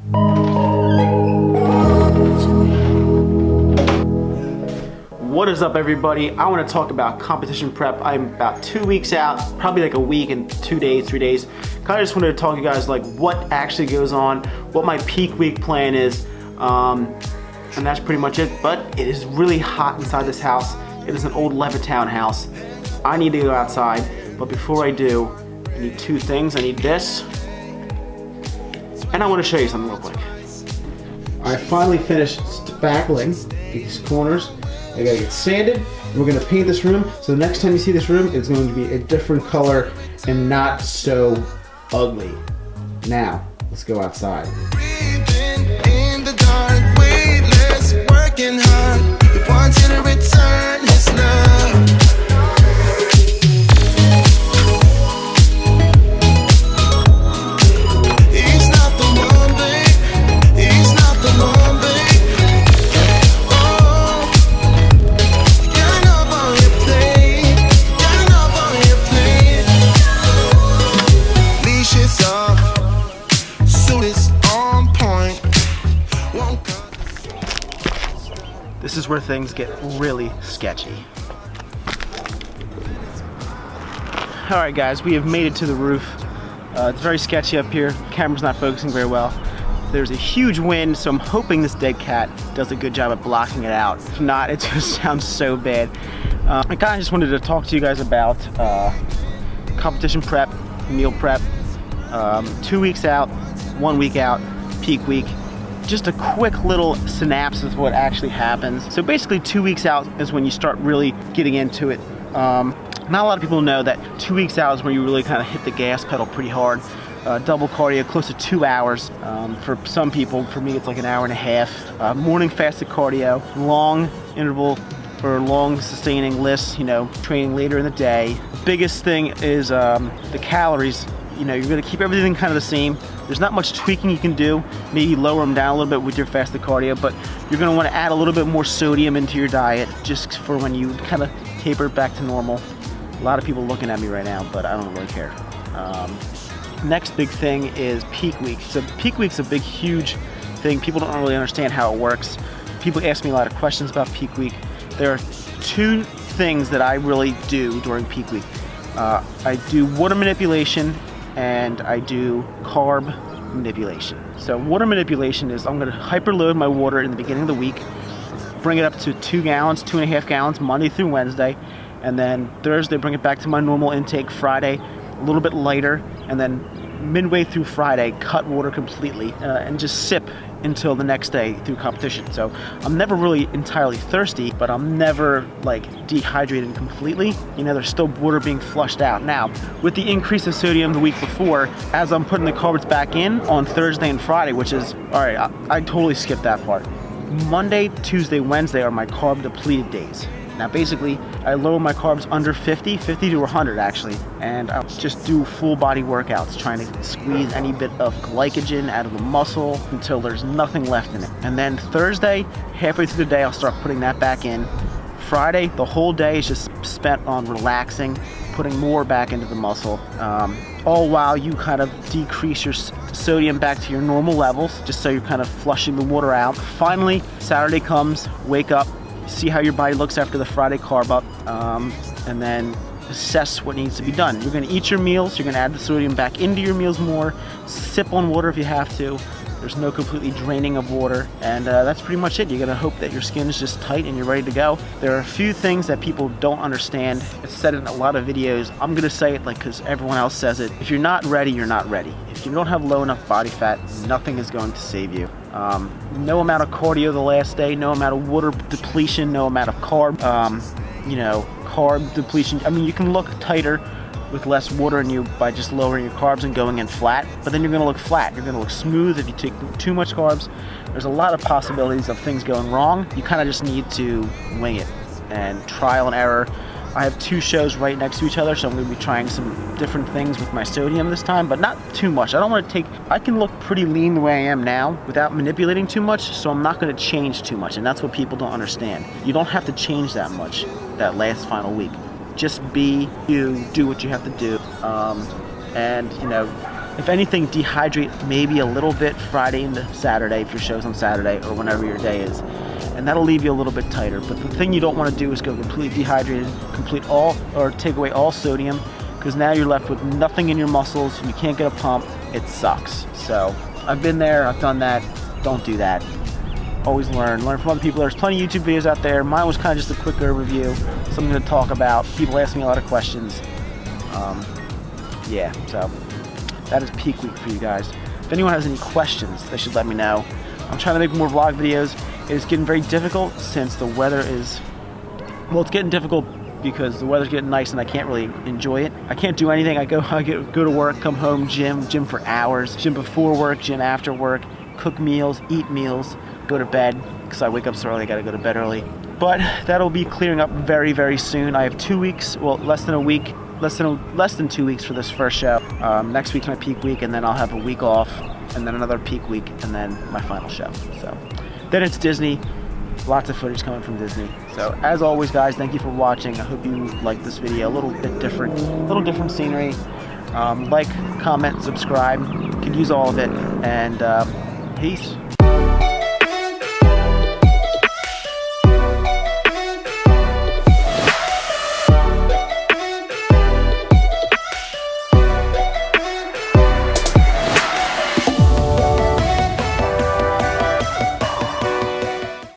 What is up, everybody? I want to talk about competition prep. I'm about 2 weeks out, probably like a week and 2 days, 3 days. Kind of just wanted to talk to you guys like what actually goes on, what my peak week plan is, and that's pretty much it. But it is really hot inside this house. It is an old Levittown house. I need to go outside, but before I do, I need two things. I need this, and I want to show you something real quick. I finally finished spackling these corners. I gotta get sanded. We're gonna paint this room, so the next time you see this room, it's going to be a different color and not so ugly. Now, let's go outside. In the dark, weightless, working hard. He wants you to return his love. This is where things get really sketchy. Alright guys, we have made it to the roof. It's very sketchy up here. The camera's not focusing very well. There's a huge wind, so I'm hoping this dead cat does a good job at blocking it out. If not, it just sounds so bad. I kind of just wanted to talk to you guys about competition prep, meal prep. 2 weeks out, 1 week out, peak week. Just a quick little synopsis of what actually happens. So basically 2 weeks out is when you start really getting into it. Not a lot of people know that 2 weeks out is where you really kind of hit the gas pedal pretty hard. Double cardio, close to 2 hours. For some people, for me it's like an hour and a half. Morning fasted cardio, long interval or long sustaining lists, you know, training later in the day. Biggest thing is the calories. You know, you're gonna keep everything kind of the same. There's not much tweaking you can do. Maybe lower them down a little bit with your fasted cardio, but you're gonna wanna add a little bit more sodium into your diet just for when you kind of taper it back to normal. A lot of people looking at me right now, but I don't really care. Next big thing is peak week. So peak week's a big, huge thing. People don't really understand how it works. People ask me a lot of questions about peak week. There are two things that I really do during peak week. I do water manipulation and I do carb manipulation. So water manipulation is I'm gonna hyperload my water in the beginning of the week, bring it up to 2 gallons, 2.5 gallons, Monday through Wednesday, and then Thursday bring it back to my normal intake, Friday a little bit lighter, and then midway through Friday cut water completely and just sip until the next day through competition. So I'm never really entirely thirsty, but I'm never like dehydrated completely. You know, there's still water being flushed out. Now, with the increase of sodium the week before, as I'm putting the carbs back in on Thursday and Friday, which is, all right, I totally skipped that part. Monday, Tuesday, Wednesday are my carb depleted days. Now basically, I lower my carbs under 50 to 100 actually, and I'll just do full body workouts, trying to squeeze any bit of glycogen out of the muscle until there's nothing left in it. And then Thursday, halfway through the day, I'll start putting that back in. Friday, the whole day is just spent on relaxing, putting more back into the muscle, all while you kind of decrease your sodium back to your normal levels, just so you're kind of flushing the water out. Finally, Saturday comes, wake up, see how your body looks after the Friday carb up, and then assess what needs to be done. You're gonna eat your meals, you're gonna add the sodium back into your meals more, sip on water if you have to. There's no completely draining of water, and that's pretty much it. You're gonna hope that your skin is just tight and you're ready to go. There are a few things that people don't understand. It's said in a lot of videos. I'm gonna say it like because everyone else says it. If you're not ready, you're not ready. If you don't have low enough body fat, nothing is going to save you. No amount of cardio the last day, no amount of water depletion, no amount of carb, you know, carb depletion. I mean, you can look tighter with less water in you by just lowering your carbs and going in flat, but then you're gonna look flat. You're gonna look smooth if you take too much carbs. There's a lot of possibilities of things going wrong. You kind of just need to wing it and trial and error. I have 2 shows right next to each other, so I'm gonna be trying some different things with my sodium this time, but not too much. I don't wanna I can look pretty lean the way I am now without manipulating too much, so I'm not gonna change too much, and that's what people don't understand. You don't have to change that much that last final week. Just be you, do what you have to do, and you know, If anything, dehydrate maybe a little bit Friday into Saturday if your show's on Saturday or whenever your day is. And that'll leave you a little bit tighter. But the thing you don't want to do is go completely dehydrated, take away all sodium, because now you're left with nothing in your muscles, you can't get a pump, it sucks. So I've been there, I've done that, don't do that. Always learn from other people. There's plenty of YouTube videos out there. Mine was kind of just a quick overview, something to talk about. People ask me a lot of questions. Yeah, so that is peak week for you guys. If anyone has any questions, they should let me know. I'm trying to make more vlog videos. It is getting very difficult since the weather is, well, it's getting difficult because the weather's getting nice and I can't really enjoy it. I can't do anything. I go to work, come home, gym for hours, gym before work, gym after work, cook meals, eat meals, go to bed, because I wake up so early, I gotta go to bed early. But that'll be clearing up very, very soon. I have 2 weeks, well, less than 2 weeks for this first show. Next week's my peak week, and then I'll have a week off, and then another peak week, and then my final show. So then it's Disney. Lots of footage coming from Disney. So as always, guys, thank you for watching. I hope you liked this video. A little different scenery. Like, comment, subscribe. You can use all of it. And peace.